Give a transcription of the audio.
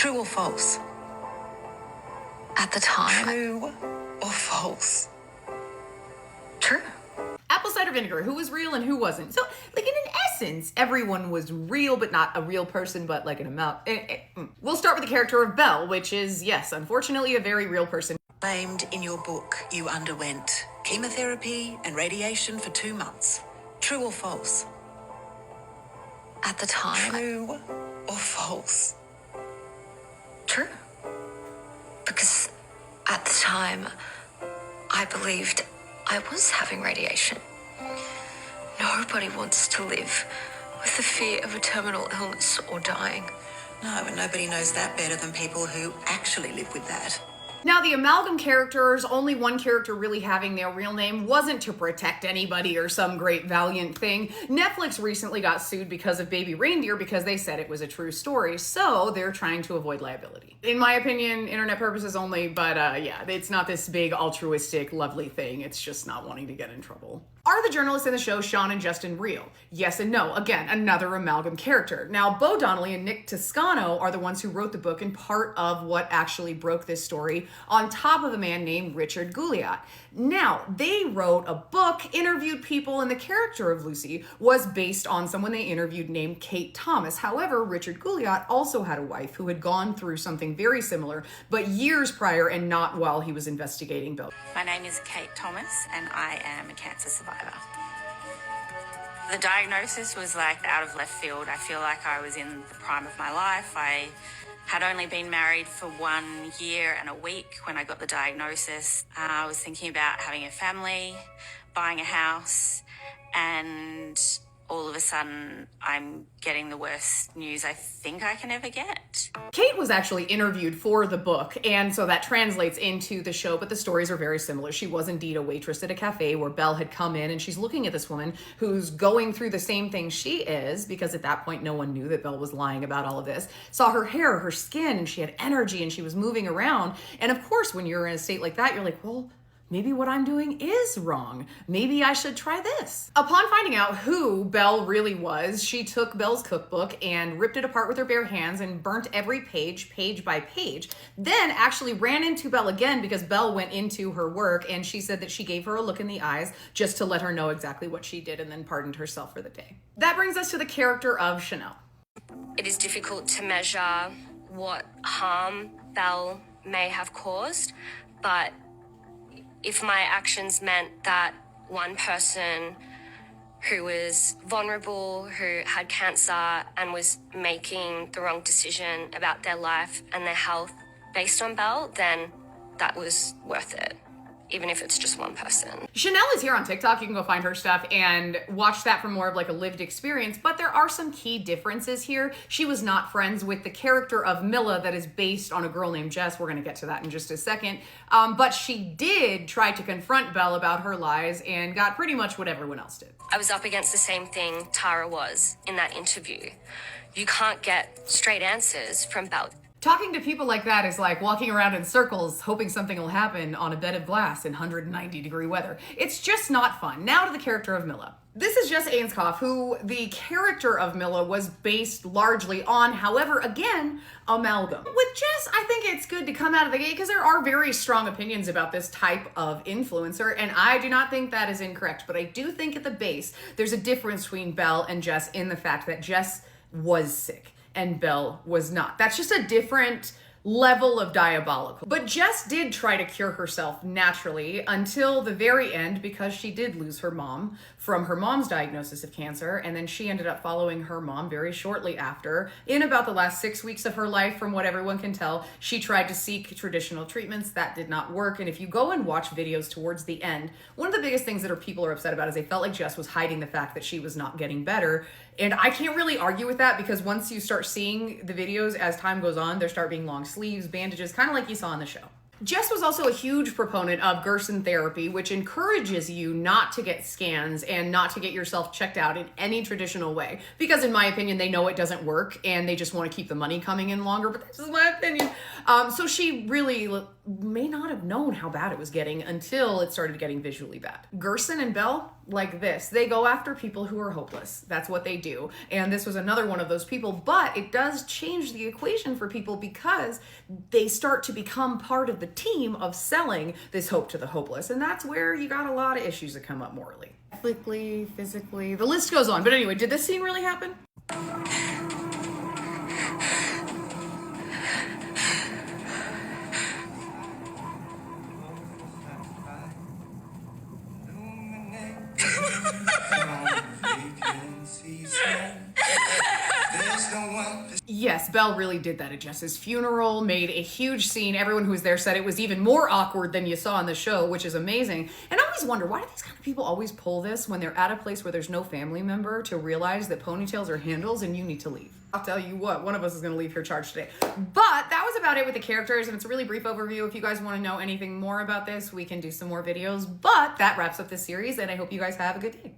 True or false? At the time. True or false? True. Apple Cider Vinegar, who was real and who wasn't. So, like, in an essence, everyone was real, but not a real person, but like an amount. We'll start with the character of Belle, which is, yes, unfortunately, a very real person. Claimed in your book you underwent chemotherapy and radiation for 2 months. True or false? At the time. True or false? True. Because at the time, I believed I was having radiation. Nobody wants to live with the fear of a terminal illness or dying. No, and nobody knows that better than people who actually live with that. Now, the amalgam characters, only one character really having their real name, wasn't to protect anybody or some great valiant thing. Netflix recently got sued because of Baby Reindeer because they said it was a true story, so they're trying to avoid liability. In my opinion, internet purposes only, but yeah, it's not this big altruistic, lovely thing. It's just not wanting to get in trouble. Are the journalists in the show, Sean and Justin, real? Yes and no. Again, another amalgam character. Now, Bo Donnelly and Nick Toscano are the ones who wrote the book and part of what actually broke this story, on top of a man named Richard Gouliat. Now, they wrote a book, interviewed people, and the character of Lucy was based on someone they interviewed named Kate Thomas. However, Richard Gouliat also had a wife who had gone through something very similar, but years prior and not while he was investigating Bill. My name is Kate Thomas and I am a cancer survivor. The diagnosis was like out of left field. I feel like I was in the prime of my life. I had only been married for 1 year and a week when I got the diagnosis. I was thinking about having a family, buying a house, and all of a sudden I'm getting the worst news I think I can ever get. Kate was actually interviewed for the book, and so that translates into the show, but the stories are very similar. She was indeed a waitress at a cafe where Belle had come in, and she's looking at this woman who's going through the same thing she is, because at that point no one knew that Belle was lying about all of this. Saw her hair, her skin, and she had energy, and she was moving around. And of course, when you're in a state like that, you're like, well, maybe what I'm doing is wrong. Maybe I should try this. Upon finding out who Belle really was, she took Belle's cookbook and ripped it apart with her bare hands and burnt every page, page by page. Then actually ran into Belle again because Belle went into her work and she said that she gave her a look in the eyes just to let her know exactly what she did and then pardoned herself for the day. That brings us to the character of Chanel. It is difficult to measure what harm Belle may have caused, but if my actions meant that one person who was vulnerable, who had cancer and was making the wrong decision about their life and their health based on Belle, then that was worth it, even if it's just one person. Chanel is here on TikTok. You can go find her stuff and watch that for more of like a lived experience, but there are some key differences here. She was not friends with the character of Milla that is based on a girl named Jess. We're gonna get to that in just a second. But she did try to confront Belle about her lies and got pretty much what everyone else did. I was up against the same thing Tara was in that interview. You can't get straight answers from Belle. Talking to people like that is like walking around in circles hoping something will happen on a bed of glass in 190-degree weather. It's just not fun. Now to the character of Milla. This is Jess Ainscough, who the character of Milla was based largely on, however, again, amalgam. With Jess, I think it's good to come out of the gate because there are very strong opinions about this type of influencer, and I do not think that is incorrect, but I do think at the base, there's a difference between Belle and Jess in the fact that Jess was sick and Belle was not. That's just a different level of diabolical. But Jess did try to cure herself naturally until the very end because she did lose her mom from her mom's diagnosis of cancer, and then she ended up following her mom very shortly after. In about the last 6 weeks of her life, from what everyone can tell, she tried to seek traditional treatments. That did not work, and if you go and watch videos towards the end, one of the biggest things that people are upset about is they felt like Jess was hiding the fact that she was not getting better. And I can't really argue with that because once you start seeing the videos as time goes on, there start being long sleeves, bandages, kind of like you saw in the show. Jess was also a huge proponent of Gerson therapy, which encourages you not to get scans and not to get yourself checked out in any traditional way. Because in my opinion, they know it doesn't work and they just want to keep the money coming in longer, but this is my opinion. So she really may not have known how bad it was getting until it started getting visually bad. Gerson and Belle, like this, they go after people who are hopeless. That's what they do. And this was another one of those people, but it does change the equation for people because they start to become part of the team of selling this hope to the hopeless. And that's where you got a lot of issues that come up morally. Ethically, physically, the list goes on. But anyway, did this scene really happen? Yes, Belle really did that at Jess's funeral, made a huge scene. Everyone who was there said it was even more awkward than you saw in the show, which is amazing. And I always wonder, why do these kind of people always pull this when they're at a place where there's no family member to realize that ponytails are handles and you need to leave? I'll tell you what, one of us is going to leave here charged today. But that was about it with the characters, and it's a really brief overview. If you guys want to know anything more about this, we can do some more videos. But that wraps up this series, and I hope you guys have a good day.